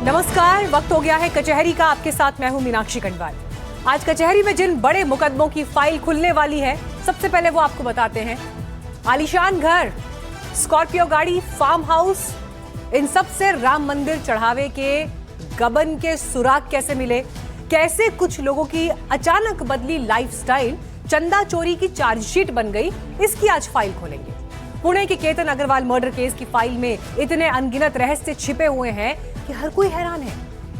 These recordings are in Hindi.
नमस्कार, वक्त हो गया है कचहरी का। आपके साथ मैं हूं मीनाक्षी खंडवाल। आज कचहरी में जिन बड़े मुकदमों की फाइल खुलने वाली है, सबसे पहले वो आपको बताते हैं। आलीशान घर, स्कॉर्पियो गाड़ी, फार्म हाउस, इन सब से राम मंदिर चढ़ावे के गबन के सुराग कैसे मिले, कैसे कुछ लोगों की अचानक बदली लाइफस्टाइल, चंदा चोरी की चार्जशीट बन गई, इसकी आज फाइल खोलेंगे। पुणे के केतन अग्रवाल मर्डर केस की फाइल में इतने अनगिनत रहस्य छिपे हुए हैं कि हर कोई हैरान है।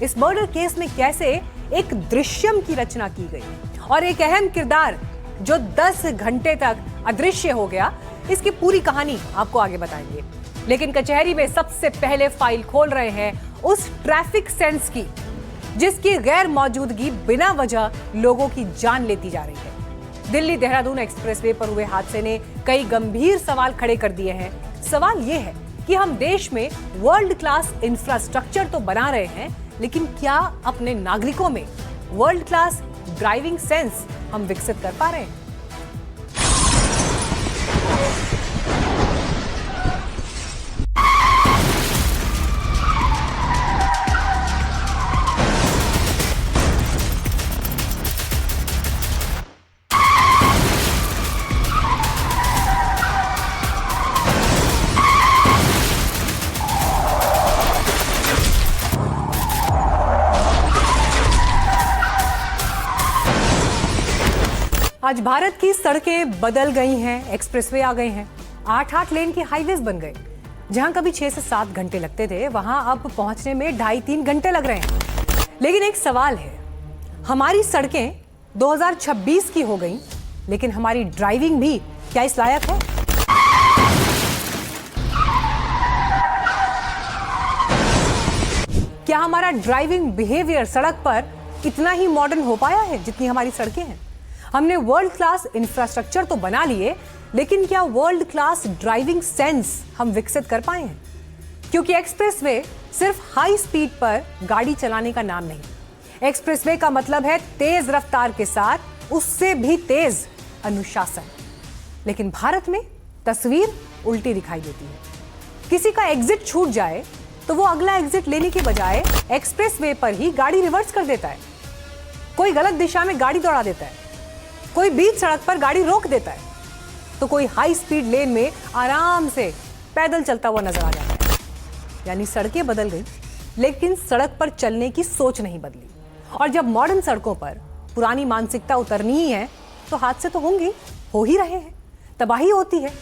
इस मर्डर केस में कैसे एक दृश्यम की रचना की गई और एक अहम किरदार जो 10 घंटे तक अदृश्य हो गया, इसकी पूरी कहानी आपको आगे बताएंगे। लेकिन कचहरी में सबसे पहले फाइल खोल रहे हैं उस ट्रैफिक सेंस की, जिसकी गैर मौजूदगी बिना वजह लोगों की जान लेती जा रही है। दिल्ली देहरादून एक्सप्रेसवे पर हुए हादसे ने कई गंभीर सवाल खड़े कर दिए हैं। सवाल यह है कि हम देश में वर्ल्ड क्लास इंफ्रास्ट्रक्चर तो बना रहे हैं, लेकिन क्या अपने नागरिकों में वर्ल्ड क्लास ड्राइविंग सेंस हम विकसित कर पा रहे हैं? आज भारत की सड़कें बदल गई हैं, एक्सप्रेसवे आ गए हैं, 8-8 लेन की हाईवेज बन गए। जहां कभी 6 से 7 घंटे लगते थे, वहां अब पहुंचने में 2.5-3 घंटे लग रहे हैं। लेकिन एक सवाल है, हमारी सड़कें 2026 की हो गई, लेकिन हमारी ड्राइविंग भी क्या इस लायक है? क्या हमारा ड्राइविंग बिहेवियर सड़क पर इतना ही मॉडर्न हो पाया है जितनी हमारी सड़कें हैं? हमने वर्ल्ड क्लास इंफ्रास्ट्रक्चर तो बना लिए, लेकिन क्या वर्ल्ड क्लास ड्राइविंग सेंस हम विकसित कर पाए हैं? क्योंकि एक्सप्रेसवे सिर्फ हाई स्पीड पर गाड़ी चलाने का नाम नहीं। एक्सप्रेसवे का मतलब है तेज रफ्तार के साथ उससे भी तेज अनुशासन। लेकिन भारत में तस्वीर उल्टी दिखाई देती है। किसी का एग्जिट छूट जाए तो वो अगला एग्जिट लेने के बजाय एक्सप्रेसवे पर ही गाड़ी रिवर्स कर देता है। कोई गलत दिशा में गाड़ी दौड़ा देता है, कोई बीच सड़क पर गाड़ी रोक देता है, तो कोई हाई स्पीड लेन में आराम से पैदल चलता हुआ नजर आ जाता है। यानी सड़कें बदल गई, लेकिन सड़क पर चलने की सोच नहीं बदली। और जब मॉडर्न सड़कों पर पुरानी मानसिकता उतरनी ही है, तो हादसे तो होंगे, हो ही रहे हैं, तबाही होती है।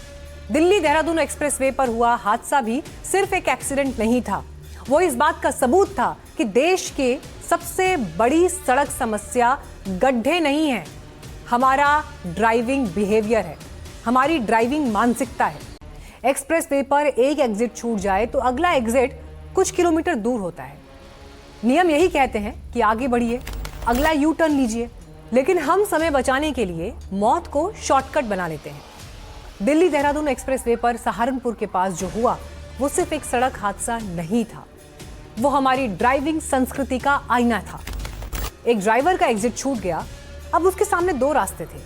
दिल्ली देहरादून एक्सप्रेसवे पर हुआ हादसा भी सिर्फ एक एक्सीडेंट नहीं था, वो इस बात का सबूत था कि देश के सबसे बड़ी सड़क समस्या गड्ढे नहीं है, हमारा ड्राइविंग बिहेवियर है, हमारी ड्राइविंग मानसिकता है। एक्सप्रेसवे पर एक एग्जिट छूट जाए तो अगला एग्जिट कुछ किलोमीटर दूर होता है। नियम यही कहते हैं कि आगे बढ़िए, अगला यू टर्न लीजिए, लेकिन हम समय बचाने के लिए मौत को शॉर्टकट बना लेते हैं। दिल्ली देहरादून एक्सप्रेसवे पर सहारनपुर के पास जो हुआ, वो सिर्फ एक सड़क हादसा नहीं था, वो हमारी ड्राइविंग संस्कृति का आईना था। एक ड्राइवर का एग्जिट छूट गया, अब उसके सामने 2 रास्ते थे।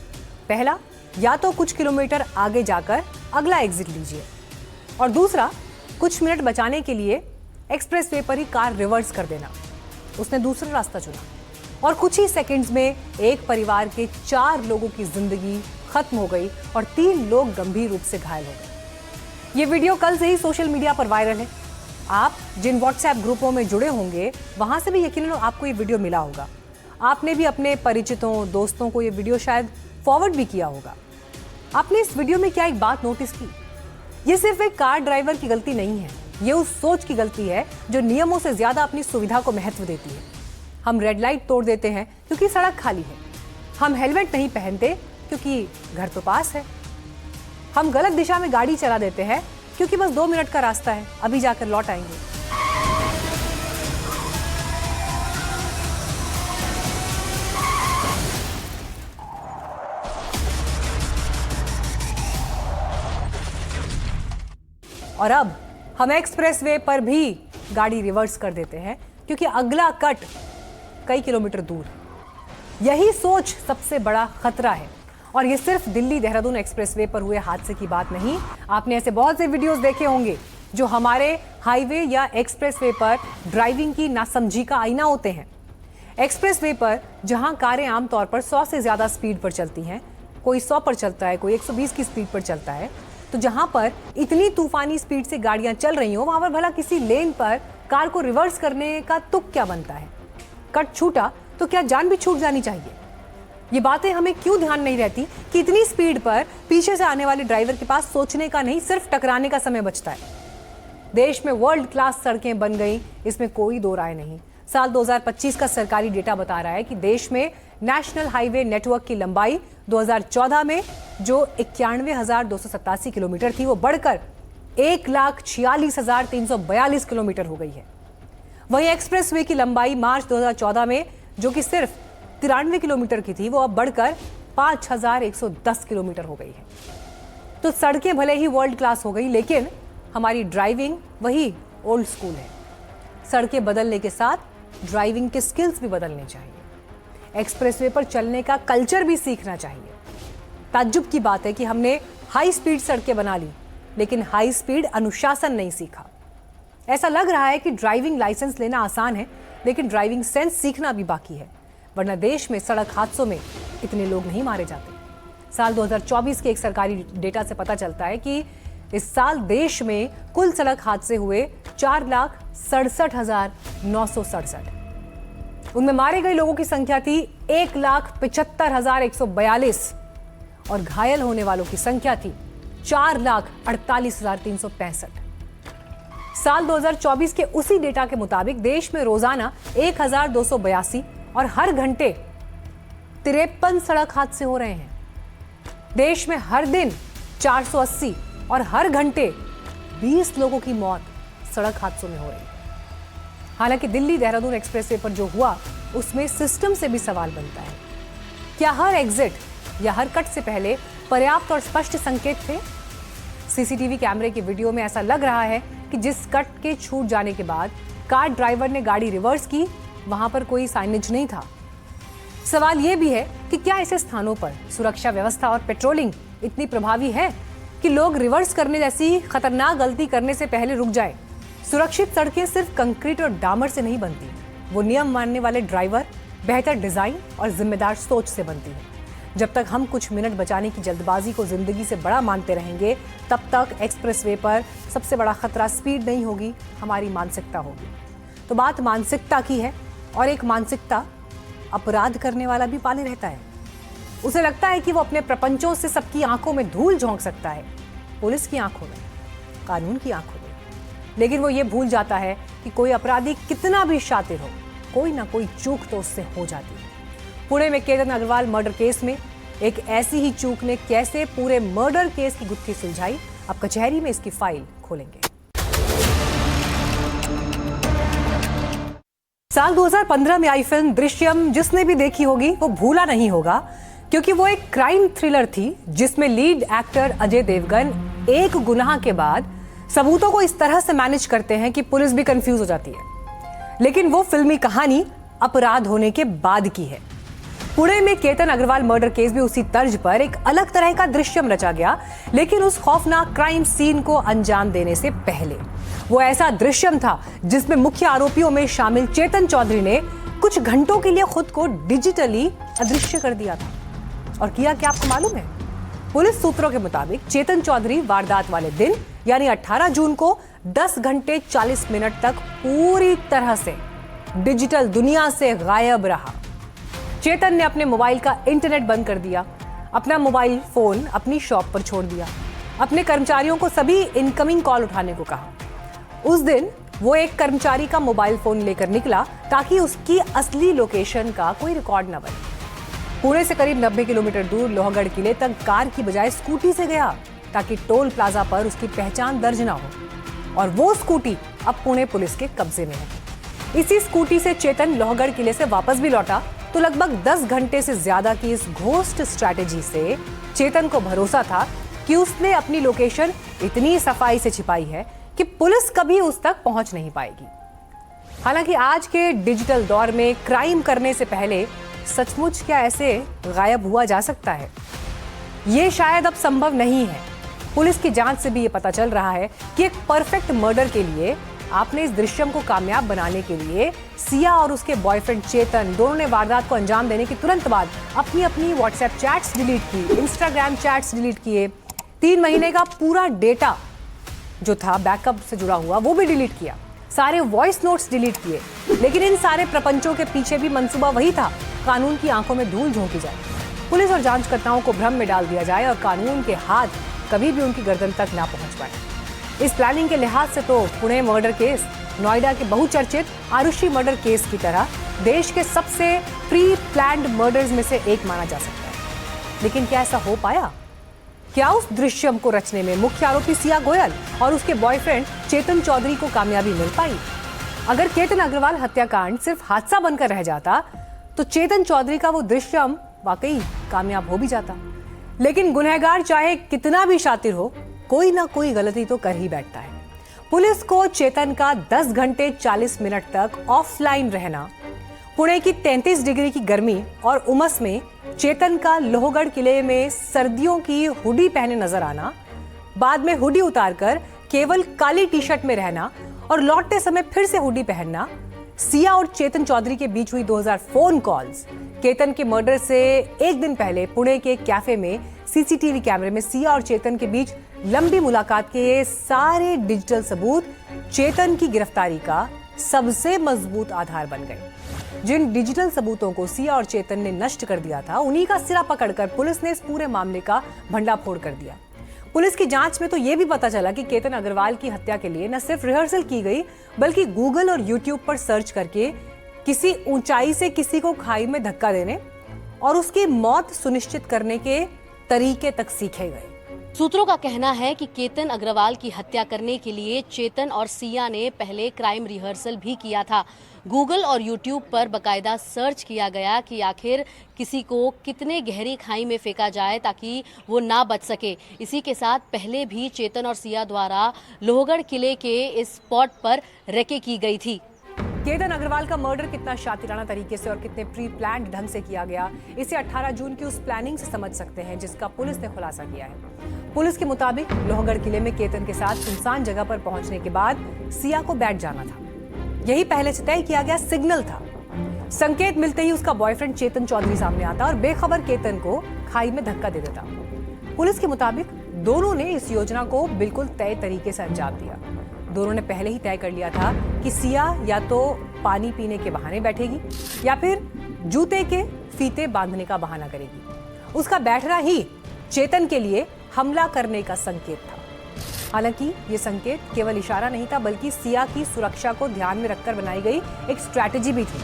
पहला, या तो कुछ किलोमीटर आगे जाकर अगला एग्जिट लीजिए, और दूसरा, कुछ मिनट बचाने के लिए एक्सप्रेसवे पर ही कार रिवर्स कर देना। उसने दूसरा रास्ता चुना और कुछ ही सेकंड्स में एक परिवार के 4 लोगों की जिंदगी खत्म हो गई और 3 लोग गंभीर रूप से घायल हो गए। ये वीडियो कल से ही सोशल मीडिया पर वायरल है। आप जिन व्हाट्सएप ग्रुपों में जुड़े होंगे, वहां से भी यकीनन आपको ये वीडियो मिला होगा। आपने भी अपने परिचितों, दोस्तों को ये वीडियो शायद फॉरवर्ड भी किया होगा। आपने इस वीडियो में क्या एक बात नोटिस की? ये सिर्फ एक कार ड्राइवर की गलती नहीं है, ये उस सोच की गलती है जो नियमों से ज्यादा अपनी सुविधा को महत्व देती है। हम रेड लाइट तोड़ देते हैं क्योंकि सड़क खाली है। हम हेलमेट नहीं पहनते क्योंकि घर तो पास है। हम गलत दिशा में गाड़ी चला देते हैं क्योंकि बस 2 मिनट का रास्ता है, अभी जाकर लौट आएंगे। और अब हम एक्सप्रेसवे पर भी गाड़ी रिवर्स कर देते हैं क्योंकि अगला कट कई किलोमीटर दूर है। यही सोच सबसे बड़ा खतरा है। और ये सिर्फ दिल्ली देहरादून एक्सप्रेसवे पर हुए हादसे की बात नहीं, आपने ऐसे बहुत से वीडियोस देखे होंगे जो हमारे हाईवे या एक्सप्रेसवे पर ड्राइविंग की नासमझी का आईना होते हैं। एक्सप्रेसवे पर जहां कारें आमतौर पर 100 से ज़्यादा स्पीड पर चलती हैं, कोई 100 पर चलता है, कोई 120 की स्पीड पर चलता है, तो जहां पर इतनी तूफानी स्पीड से गाड़ियां चल रही हो, वहां पर भला किसी लेन पर कार को रिवर्स करने का तुक क्या बनता है? कट छूटा तो क्या जान भी छूट जानी चाहिए? ये बातें हमें क्यों ध्यान नहीं रहती कि इतनी स्पीड पर पीछे से आने वाले ड्राइवर के पास सोचने का नहीं, सिर्फ टकराने का समय बचता है। देश में वर्ल्ड क्लास सड़कें बन गई, इसमें कोई दो राय नहीं। साल 2025 का सरकारी डेटा बता रहा है कि देश में नेशनल हाईवे नेटवर्क की लंबाई 2014 में जो 91,287 किलोमीटर थी, वो बढ़कर 1,46,342 किलोमीटर हो गई है। वहीं एक्सप्रेसवे की लंबाई मार्च 2014 में जो कि सिर्फ 93 किलोमीटर की थी, वो अब बढ़कर 5,110 किलोमीटर हो गई है। तो सड़कें भले ही वर्ल्ड क्लास हो गई, लेकिन हमारी ड्राइविंग वही ओल्ड स्कूल है। सड़कें बदलने के साथ ड्राइविंग के स्किल्स भी बदलने चाहिए। एक्सप्रेसवे पर चलने का कल्चर भी सीखना चाहिए। ताज्जुब की बात है कि हमने हाई स्पीड सड़कें बना ली, लेकिन हाई स्पीड अनुशासन नहीं सीखा। ऐसा लग रहा है कि ड्राइविंग लाइसेंस लेना आसान है, लेकिन ड्राइविंग सेंस सीखना भी बाकी है, वरना देश में सड़क हादसों में इतने लोग नहीं मारे जाते। साल 2024 के एक सरकारी डेटा से पता चलता है कि इस साल देश में कुल सड़क हादसे हुए 4,67,967। उनमें मारे गए लोगों की संख्या थी 1,75,142 और घायल होने वालों की संख्या थी 4,48,365। साल 2024 के उसी डेटा के मुताबिक देश में रोजाना 1,282 और हर घंटे 53 सड़क हादसे हो रहे हैं। देश में हर दिन 480 और हर घंटे 20 लोगों की मौत सड़क हादसों में हो रही है। हालांकि दिल्ली देहरादून एक्सप्रेसवे पर जो हुआ, उसमें सिस्टम से भी सवाल बनता है। क्या हर एग्जिट या हर कट से पहले पर्याप्त और स्पष्ट संकेत थे? सीसीटीवी कैमरे की वीडियो में ऐसा लग रहा है कि जिस कट के छूट जाने के बाद कार ड्राइवर ने गाड़ी रिवर्स की, वहां पर कोई साइनेज नहीं था। सवाल यह भी है कि क्या ऐसे स्थानों पर सुरक्षा व्यवस्था और पेट्रोलिंग इतनी प्रभावी है कि लोग रिवर्स करने जैसी खतरनाक गलती करने से पहले रुक जाए? सुरक्षित सड़कें सिर्फ कंक्रीट और डामर से नहीं बनती, वो नियम मानने वाले ड्राइवर, बेहतर डिजाइन और जिम्मेदार सोच से बनती है। जब तक हम कुछ मिनट बचाने की जल्दबाजी को जिंदगी से बड़ा मानते रहेंगे, तब तक एक्सप्रेसवे पर सबसे बड़ा खतरा स्पीड नहीं होगी, हमारी मानसिकता होगी। तो बात मानसिकता की है, और एक मानसिकता अपराध करने वाला भी पाले रहता है। उसे लगता है कि वो अपने प्रपंचों से सबकी आंखों में धूल झोंक सकता है, पुलिस की आंखों में, कानून की आंखों में। लेकिन वो ये भूल जाता है कि कोई अपराधी कितना भी शातिर हो, कोई ना कोई चूक तो उससे हो जाती है। पुणे में केतन अग्रवाल मर्डर केस में एक ऐसी ही चूक ने कैसे पूरे मर्डर केस की गुत्थी सुलझाई, अब कचहरी में इसकी फाइल खोलेंगे। साल 2015 में आई फिल्म दृश्यम जिसने भी देखी होगी वो भूला नहीं होगा, क्योंकि वो एक क्राइम थ्रिलर थी जिसमें लीड एक्टर अजय देवगन एक गुनाह के बाद सबूतों को इस तरह से मैनेज करते हैं कि पुलिस भी कंफ्यूज हो जाती है। लेकिन वो फिल्मी कहानी अपराध होने के बाद की है। पुणे में केतन अग्रवाल मर्डर केस भी उसी तर्ज पर एक अलग तरह का दृश्यम रचा गया, लेकिन उस खौफनाक क्राइम सीन को अंजाम देने से पहले। वो ऐसा दृश्यम था जिसमें मुख्य आरोपियों में शामिल चेतन चौधरी ने कुछ घंटों के लिए खुद को डिजिटली अदृश्य कर दिया था। और किया क्या आपको मालूम है? पुलिस सूत्रों के मुताबिक चेतन चौधरी वारदात वाले दिन यानी 18 जून को 10 घंटे 40 मिनट तक पूरी तरह से डिजिटल दुनिया से गायब रहा। चेतन ने अपने मोबाइल का इंटरनेट बंद कर दिया, अपना मोबाइल फोन अपनी शॉप पर छोड़ दिया, अपने कर्मचारियों को सभी इनकमिंग कॉल उठाने को कहा। उस दिन वो एक कर्मचारी का मोबाइल फोन लेकर निकला ताकि उसकी असली लोकेशन का कोई रिकॉर्ड न बने। पुणे से करीब 90 किलोमीटर दूर लोहगढ़ किले तक कार की बजाय स्कूटी से गया ताकि टोल प्लाजा पर उसकी पहचान दर्ज ना हो, और वो स्कूटी अब पुणे पुलिस के कब्जे में है। इसी स्कूटी से चेतन लोहगढ़ किले से वापस भी लौटा तो लगभग 10 घंटे से ज्यादा की इस घोस्ट स्ट्रैटेजी से चेतन को भरोसा था कि उसने अपनी लोकेशन इतनी सफाई से छिपाई है कि पुलिस कभी उस तक पहुंच नहीं पाएगी। हालांकि आज के डिजिटल दौर में क्राइम करने से पहले सचमुच क्या ऐसे गायब हुआ जा सकता है? ये शायद अब संभव नहीं है, पुलिस की जांच से भी ये पता चल रहा है कि एक परफेक्ट मर्डर के लिए आपने इस दृश्यम को कामयाब बनाने के लिए सिया और उसके बॉयफ्रेंड चेतन दोनों ने वारदात को अंजाम देने के तुरंत बाद अपनी अपनी व्हाट्सएप चैट्स डिलीट की, इंस्टाग्राम चैट्स डिलीट किए, 3 महीने का पूरा डेटा जो था बैकअप से जुड़ा हुआ वो भी डिलीट किया, सारे वॉइस नोट्स डिलीट किए। लेकिन इन सारे प्रपंचों के पीछे भी मंसूबा वही था, कानून की आंखों में धूल झोंकी जाए, पुलिस और जांचकर्ताओं को भ्रम में डाल दिया जाए और कानून के हाथ कभी भी उनकी गर्दन तक ना पहुंच पाए। इस प्लानिंग के लिहाज से तो पुणे मर्डर केस नोएडा के बहुचर्चित आरुषि मर्डर केस की तरह देश के सबसे प्री प्लान्ड मर्डर्स में से एक माना जा सकता है। लेकिन क्या ऐसा हो पाया? क्या उस दृश्यम को रचने में मुख्य आरोपी सिया गोयल और उसके बॉयफ्रेंड चेतन चौधरी को कामयाबी मिल पाई? अगर केतन अग्रवाल हत्याकांड सिर्फ हादसा बनकर रह जाता तो चेतन चौधरी का वो दृश्यम वाकई कामयाब हो भी जाता। लेकिन गुनहगार चाहे कितना भी शातिर हो, कोई ना कोई गलती तो कर ही बैठता है। पुलिस को चेतन का 10 घंटे 40 मिनट तक ऑफलाइन रहना, पुणे की 33 डिग्री की गर्मी और उमस में चेतन का लोहगढ़ किले में सर्दियों की हुडी पहने नजर आना, बाद में हुडी उतारकर केवल काली टी शर्ट में रहना और लौटते समय फिर से हुडी पहनना, सिया और चेतन चौधरी के बीच हुई 2000 फोन कॉल्स, केतन के मर्डर से एक दिन पहले पुणे के कैफे में सीसीटीवी कैमरे में सिया और चेतन के बीच लंबी मुलाकात के ये सारे डिजिटल सबूत चेतन की गिरफ्तारी का सबसे मजबूत आधार बन गए। जिन डिजिटल सबूतों को सिया और चेतन ने नष्ट कर दिया था, उन्हीं का सिरा पकड़कर पुलिस ने इस पूरे मामले का भंडाफोड़ कर दिया। पुलिस की जांच में तो यह भी पता चला कि केतन अग्रवाल की हत्या के लिए न सिर्फ रिहर्सल की गई, बल्कि गूगल और यूट्यूब पर सर्च करके किसी ऊंचाई से किसी को खाई में धक्का देने और उसकी मौत सुनिश्चित करने के तरीके तक सीखे गए। सूत्रों का कहना है कि केतन अग्रवाल की हत्या करने के लिए चेतन और सिया ने पहले क्राइम रिहर्सल भी किया था। गूगल और यूट्यूब पर बकायदा सर्च किया गया कि आखिर किसी को कितने गहरी खाई में फेंका जाए ताकि वो ना बच सके। इसी के साथ पहले भी चेतन और सिया द्वारा लोहगढ़ किले के इस स्पॉट पर रेकी की गई थी। केतन अग्रवाल का मर्डर कितना शातिराना तरीके से और कितने प्री प्लान्ड ढंग से किया गया, इसे 18 जून की उस प्लानिंग से समझ सकते हैं जिसका पुलिस ने खुलासा किया है। पुलिस के मुताबिक लोहगढ़ किले में केतन के साथ सुनसान जगह पर पहुंचने के बाद सिया को बैठ जाना था। यही पहले से तय किया गया सिग्नल था। संकेत मिलते ही उसका बॉयफ्रेंड चेतन चौधरी सामने आता और बेखबर केतन को खाई में धक्का दे देता। पुलिस के मुताबिक दोनों ने इस योजना को बिल्कुल तय तरीके से अंजाम दिया। दोनों ने पहले ही तय कर लिया था कि सिया या तो पानी पीने के बहाने बैठेगी या फिर जूते के फीते बांधने का बहाना करेगी। उसका बैठना ही चेतन के लिए हमला करने का संकेत था। हालांकि ये संकेत केवल इशारा नहीं था, बल्कि सिया की सुरक्षा को ध्यान में रखकर बनाई गई एक स्ट्रैटेजी भी थी।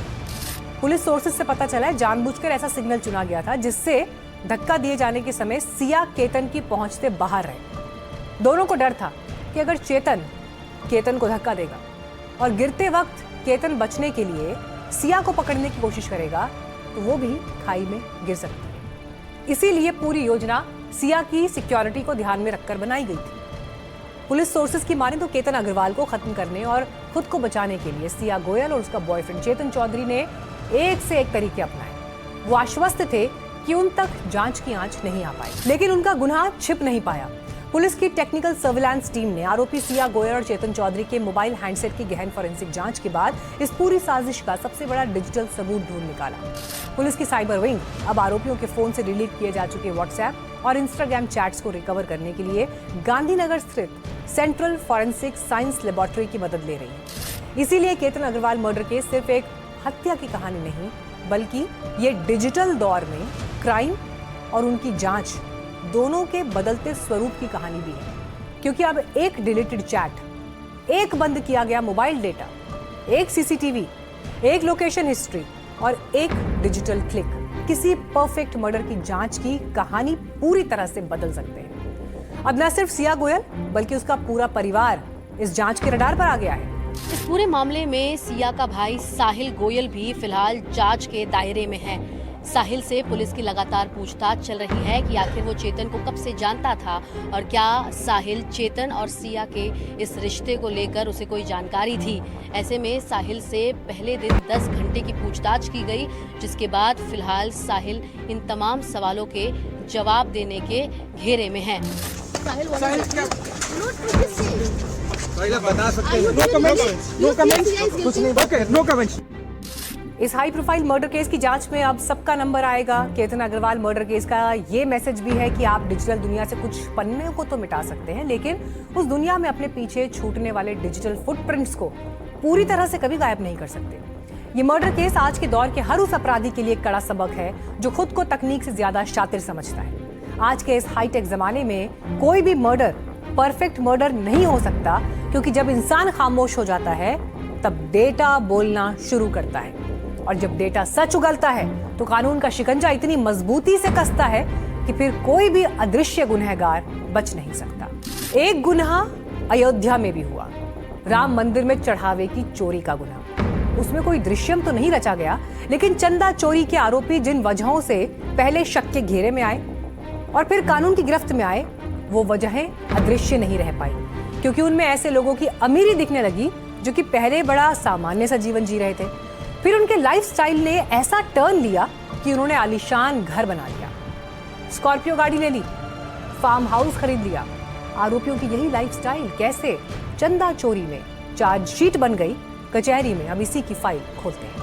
पुलिस सोर्सेज से पता चला है जानबूझकर ऐसा सिग्नल चुना गया था जिससे धक्का दिए जाने के समय सिया केतन की पहुंच से बाहर रहे। दोनों को डर था कि अगर चेतन केतन को धक्का देगा और गिरते वक्त केतन बचने के लिए सिया को पकड़ने की कोशिश करेगा तो वो भी खाई में गिर सकती है। इसीलिए पूरी योजना सिया की सिक्योरिटी को ध्यान में रखकर बनाई गई थी। पुलिस सोर्सेज की माने तो केतन अग्रवाल को खत्म करने और खुद को बचाने के लिए सिया गोयल और उसका बॉयफ्रेंड चेतन चौधरी ने एक से एक तरीके अपनाए। वो आश्वस्त थे कि उन तक जांच की आंच नहीं आ पाई, लेकिन उनका गुनाह छिप नहीं पाया। पुलिस की टेक्निकल सर्विलांस टीम ने आरोपी सिया गोयल और चेतन चौधरी के मोबाइल हैंडसेट की गहन फॉरेंसिक जांच के बाद इस पूरी साजिश का सबसे बड़ा डिजिटल सबूत ढूंढ निकाला। पुलिस की साइबर विंग अब आरोपियों के फोन से डिलीट किए जा चुके व्हाट्सएप और इंस्टाग्राम चैट्स को रिकवर करने के लिए गांधीनगर स्थित सेंट्रल फॉरेंसिक साइंस लेबोरेटरी की मदद ले रही है। इसीलिए केतन अग्रवाल मर्डर केस सिर्फ एक हत्या की कहानी नहीं, बल्कि ये डिजिटल दौर में क्राइम और उनकी जांच दोनों के बदलते स्वरूप की कहानी भी है। क्योंकि अब एक डिलीटेड चैट, एक बंद किया गया मोबाइल डेटा, एक सीसीटीवी, एक लोकेशन हिस्ट्री और एक डिजिटल क्लिक किसी परफेक्ट मर्डर की जांच की कहानी पूरी तरह से बदल सकते हैं। अब न सिर्फ सिया गोयल बल्कि उसका पूरा परिवार इस जांच के रडार पर आ गया है। इस पूरे मामले में सिया का भाई साहिल गोयल भी फिलहाल जांच के दायरे में है। साहिल से पुलिस की लगातार पूछताछ चल रही है कि आखिर वो चेतन को कब से जानता था और क्या साहिल चेतन और सिया के इस रिश्ते को लेकर उसे कोई जानकारी थी। ऐसे में साहिल से पहले दिन 10 घंटे की पूछताछ की गई, जिसके बाद फिलहाल साहिल इन तमाम सवालों के जवाब देने के घेरे में है। साहिल बता सकते हैं। नो कमेंट्स, कुछ नहीं। Okay, no comments. इस हाई प्रोफाइल मर्डर केस की जांच में अब सबका नंबर आएगा। केतन अग्रवाल मर्डर केस का ये मैसेज भी है कि आप डिजिटल दुनिया से कुछ पन्ने को तो मिटा सकते हैं, लेकिन उस दुनिया में अपने पीछे छूटने वाले डिजिटल फुटप्रिंट्स को पूरी तरह से कभी गायब नहीं कर सकते। ये मर्डर केस आज के दौर के हर उस अपराधी के लिए एक कड़ा सबक है जो खुद को तकनीक से ज्यादा शातिर समझता है। आज के इस हाईटेक जमाने में कोई भी मर्डर परफेक्ट मर्डर नहीं हो सकता, क्योंकि जब इंसान खामोश हो जाता है तब डेटा बोलना शुरू करता है, और जब डेटा सच उगलता है तो कानून का शिकंजा इतनी मजबूती से कसता है कि फिर कोई भी अदृश्य गुनहगार बच नहीं सकता। एक गुनाह अयोध्या में भी हुआ, राम मंदिर में चढ़ावे की चोरी का गुनाह। उसमें कोई दृश्यम तो नहीं रचा गया, लेकिन चंदा चोरी के आरोपी जिन वजहों से पहले शक के घेरे में आए और फिर कानून की गिरफ्त में आए, वो वजहें अदृश्य नहीं रह पाई, क्योंकि उनमें ऐसे लोगों की अमीरी दिखने लगी जो कि पहले बड़ा सामान्य सा जीवन जी रहे थे। फिर उनके लाइफस्टाइल ने ऐसा टर्न लिया कि उन्होंने आलीशान घर बना लिया, स्कॉर्पियो गाड़ी ले ली, फार्म हाउस खरीद लिया। आरोपियों की यही लाइफस्टाइल कैसे चंदा चोरी में चार्जशीट बन गई, कचहरी में अब इसी की फाइल खोलते हैं।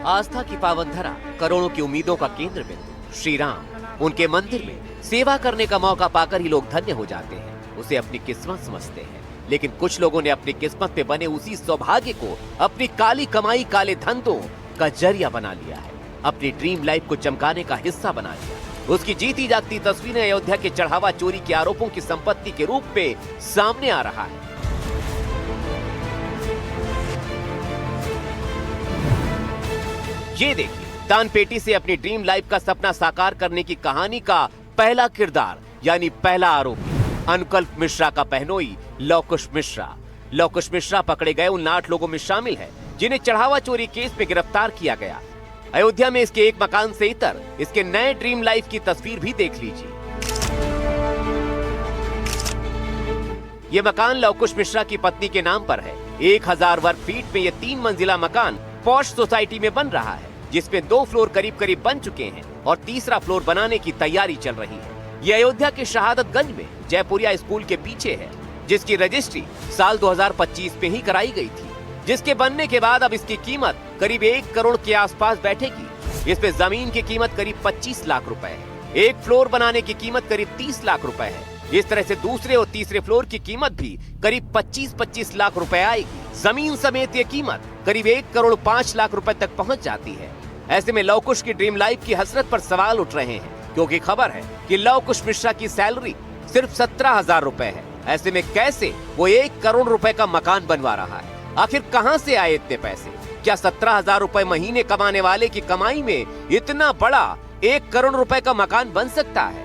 आस्था की पावन धरा, करोड़ों की उम्मीदों का केंद्र बिंदु श्री राम। उनके मंदिर में सेवा करने का मौका पाकर ही लोग धन्य हो जाते हैं, उसे अपनी किस्मत समझते हैं। लेकिन कुछ लोगों ने अपनी किस्मत पे बने उसी सौभाग्य को अपनी काली कमाई, काले धंधों का जरिया बना लिया है, अपनी ड्रीम लाइफ को चमकाने का हिस्सा बना लिया। उसकी जीती जागती तस्वीरें अयोध्या के चढ़ावा चोरी के आरोपों की संपत्ति के रूप में सामने आ रहा है। ये देखिए, दान पेटी से अपनी ड्रीम लाइफ का सपना साकार करने की कहानी का पहला किरदार, यानी पहला आरोपी अनुकल्प मिश्रा का पहनोई लवकुश मिश्रा। लवकुश मिश्रा पकड़े गए उन 8 लोगों में शामिल है जिन्हें चढ़ावा चोरी केस में गिरफ्तार किया गया। अयोध्या में इसके एक मकान से इतर इसके नए ड्रीम लाइफ की तस्वीर भी देख लीजिए। ये मकान लवकुश मिश्रा की पत्नी के नाम पर है। 1000 वर्ग फीट में ये 3 मंजिला मकान पॉश सोसाइटी में बन रहा है, जिसमें 2 फ्लोर करीब करीब बन चुके हैं और तीसरा फ्लोर बनाने की तैयारी चल रही है। ये अयोध्या के शहादतगंज में जयपुरिया स्कूल के पीछे है, जिसकी रजिस्ट्री साल 2025 में ही कराई गई थी, जिसके बनने के बाद अब इसकी कीमत करीब 1 करोड़ के आसपास बैठेगी। इसमें जमीन की कीमत करीब 25 लाख रुपए है। 1 फ्लोर बनाने की कीमत करीब 30 लाख रुपए है। इस तरह से दूसरे और तीसरे फ्लोर की कीमत भी करीब 25-25 लाख रुपए आएगी। जमीन समेत ये कीमत करीब 1 करोड़ 5 लाख रुपए तक पहुंच जाती है। ऐसे में लवकुश की ड्रीम लाइफ की हसरत पर सवाल उठ रहे हैं, क्योंकि खबर है कि लवकुश मिश्रा की सैलरी सिर्फ 17,000 रुपए है। ऐसे में कैसे वो 1 करोड़ रुपए का मकान बनवा रहा है? आखिर कहां से आए इतने पैसे? क्या 17,000 रुपए महीने कमाने वाले की कमाई में इतना बड़ा 1 करोड़ रुपए का मकान बन सकता है?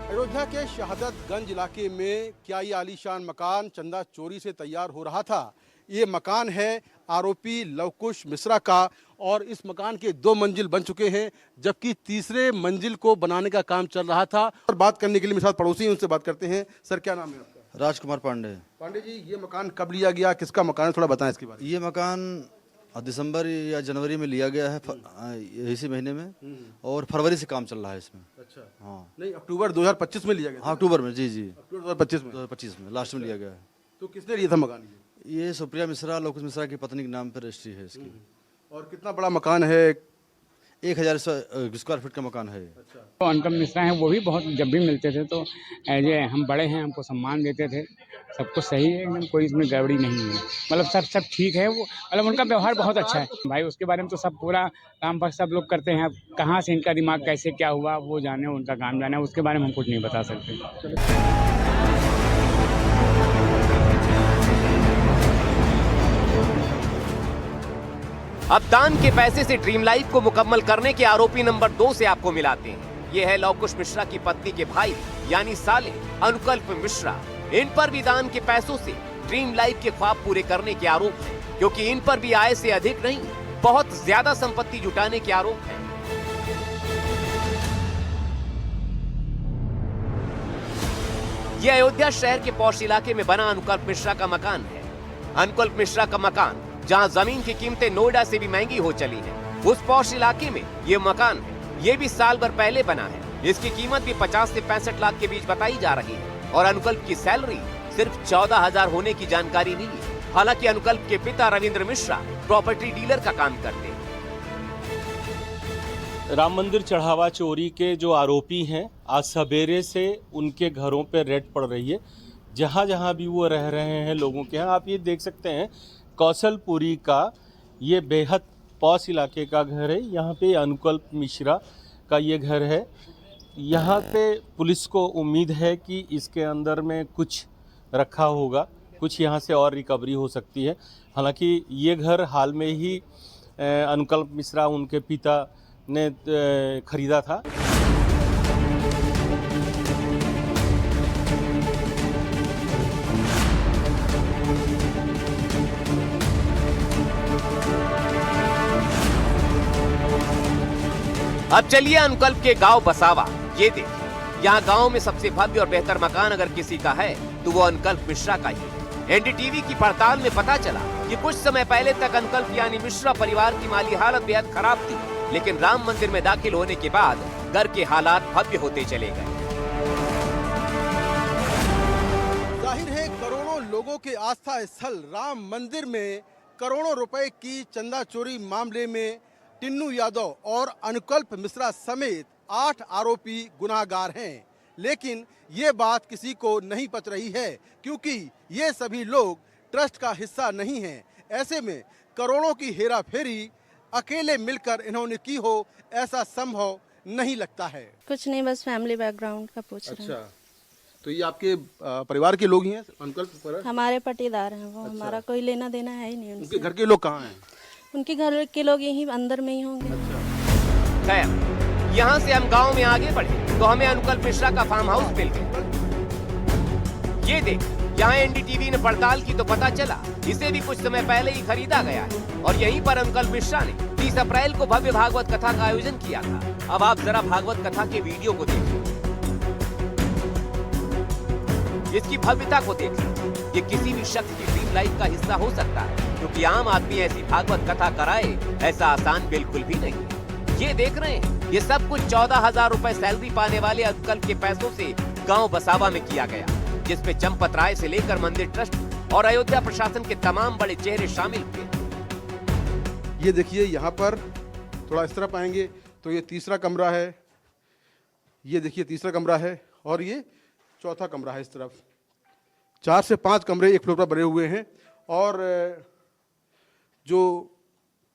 अयोध्या के शहादतगंज इलाके में क्या ये आलीशान मकान चंदा चोरी से तैयार हो रहा था? ये मकान है आरोपी लवकुश मिश्रा का, और इस मकान के 2 मंजिल बन चुके हैं, जबकि तीसरे मंजिल को बनाने का काम चल रहा था। और बात करने के लिए मेरे साथ पड़ोसी हैं, उनसे बात करते हैं। सर, क्या नाम है आपका? राजकुमार पांडे। पांडे जी, ये मकान कब लिया गया, किसका मकान है, थोड़ा बताएं इसके बारे में। ये मकान दिसंबर या जनवरी में लिया गया है, इसी महीने में, और फरवरी से काम चल रहा है इसमें। अच्छा, हाँ नहीं, अक्टूबर 2025 में लिया गया? हाँ, अक्टूबर में। जी अक्टूबर 2025 में। 2025 में लास्ट में लिया गया है। तो किसने लिया था मकान? ये सुप्रिया मिश्रा, लवकुश मिश्रा की पत्नी के नाम पर रजिस्ट्री है इसकी। और कितना बड़ा मकान है? 1000 स्क्वायर फीट का मकान है। तो अनुकल्प मिश्रा हैं, वो भी बहुत जब भी मिलते थे तो एज ए हम बड़े हैं, हमको सम्मान देते थे। सब कुछ सही है एकदम, कोई इसमें गड़बड़ी नहीं है। मतलब सब ठीक है। वो मतलब उनका व्यवहार बहुत अच्छा है भाई। उसके बारे में तो सब पूरा काम पर सब लोग करते हैं। अब कहाँ से इनका दिमाग कैसे क्या हुआ वो जाने, उनका काम जाने, उसके बारे में हम कुछ नहीं बता सकते। अब दान के पैसे से ड्रीम लाइफ को मुकम्मल करने के आरोपी नंबर 2 से आपको मिलाते हैं। ये है लवकुश मिश्रा की पत्नी के भाई यानी साले अनुकल्प मिश्रा। इन पर भी दान के पैसों से ड्रीम लाइफ के ख्वाब पूरे करने के आरोप है, क्योंकि इन पर भी आय से अधिक नहीं, बहुत ज्यादा संपत्ति जुटाने के आरोप है। ये अयोध्या शहर के पौष इलाके में बना अनुकल्प मिश्रा का मकान है। अनुकल्प मिश्रा का मकान, जहां जमीन की कीमतें नोएडा से भी महंगी हो चली हैं, उस पौष इलाके में ये मकान है। ये भी साल भर पहले बना है। इसकी कीमत भी 50 से 65 लाख के बीच बताई जा रही है और अनुकल्प की सैलरी सिर्फ 14,000 होने की जानकारी मिली है। हालांकि अनुकल्प के पिता रविंद्र मिश्रा प्रॉपर्टी डीलर का काम करते हैं। राम मंदिर चढ़ावा चोरी के जो आरोपी हैं, आज सवेरे से उनके घरों पे रेड पड़ रही है। जहाँ जहाँ भी वो रह रहे हैं लोगों के यहाँ, आप ये देख सकते हैं कौशलपुरी का ये बेहद पॉश इलाके का घर है। यहाँ पे अनुकल्प मिश्रा का ये घर है। यहाँ पे पुलिस को उम्मीद है कि इसके अंदर में कुछ रखा होगा, कुछ यहाँ से और रिकवरी हो सकती है। हालांकि ये घर हाल में ही अनुकल्प मिश्रा उनके पिता ने खरीदा था। अब चलिए अनुकल्प के गांव बसावा। ये देखिए, यहाँ गांव में सबसे भव्य और बेहतर मकान अगर किसी का है तो वो अनुकल्प मिश्रा का ही है। एनडीटीवी की पड़ताल में पता चला कि कुछ समय पहले तक अनुकल्प यानी मिश्रा परिवार की माली हालत बेहद खराब थी, लेकिन राम मंदिर में दाखिल होने के बाद घर के हालात भव्य होते चले गए। जाहिर है करोड़ों लोगों के आस्था स्थल राम मंदिर में करोड़ों रुपए की चंदा चोरी मामले में टिन्नू यादव और अनुकल्प मिश्रा समेत 8 आरोपी गुनाहगार हैं। लेकिन ये बात किसी को नहीं पच रही है, क्योंकि ये सभी लोग ट्रस्ट का हिस्सा नहीं हैं। ऐसे में करोड़ों की हेराफेरी अकेले मिलकर इन्होंने की हो, ऐसा संभव नहीं लगता है। कुछ नहीं, बस फैमिली बैकग्राउंड का पूछ रहे हैं। अच्छा, तो ये आपके परिवार के लोग ही हैं अनुकल्प पर? हमारे पटीदार हैं वो। हमारा कोई लेना देना है ही नहीं उनसे। उनके घर के लोग कहाँ हैं? उनके घर के लोग यहीं अंदर में ही होंगे। खैर, यहाँ से हम गांव में आगे बढ़े तो हमें अनुकल्प मिश्रा का फार्म हाउस मिल गया। ये देख, यहाँ एनडीटीवी ने पड़ताल की तो पता चला इसे भी कुछ समय पहले ही खरीदा गया है और यहीं पर अनुकल्प मिश्रा ने 30 अप्रैल को भव्य भागवत कथा का आयोजन किया था। अब आप जरा भागवत कथा के वीडियो को देखिए, इसकी भव्यता को देखिए। ये किसी भी शख्स की ड्रीम लाइफ का हिस्सा हो सकता है, क्योंकि आम आदमी ऐसी भागवत कथा कराए ऐसा आसान बिल्कुल भी नहीं है। ये देख रहे हैं, ये सब कुछ 14,000 रुपए सैलरी पाने वाले अनुकल्प के पैसों से गांव बसावा में किया गया, जिसमें चंपत राय से लेकर मंदिर ट्रस्ट और अयोध्या प्रशासन के तमाम बड़े चेहरे शामिल थे। ये देखिए, यहाँ पर थोड़ा इस तरफ आएंगे तो ये तीसरा कमरा है। ये देखिए तीसरा कमरा है और ये चौथा कमरा है। इस तरफ 4 से 5 कमरे एक फ्लोर पर बने हुए हैं। और जो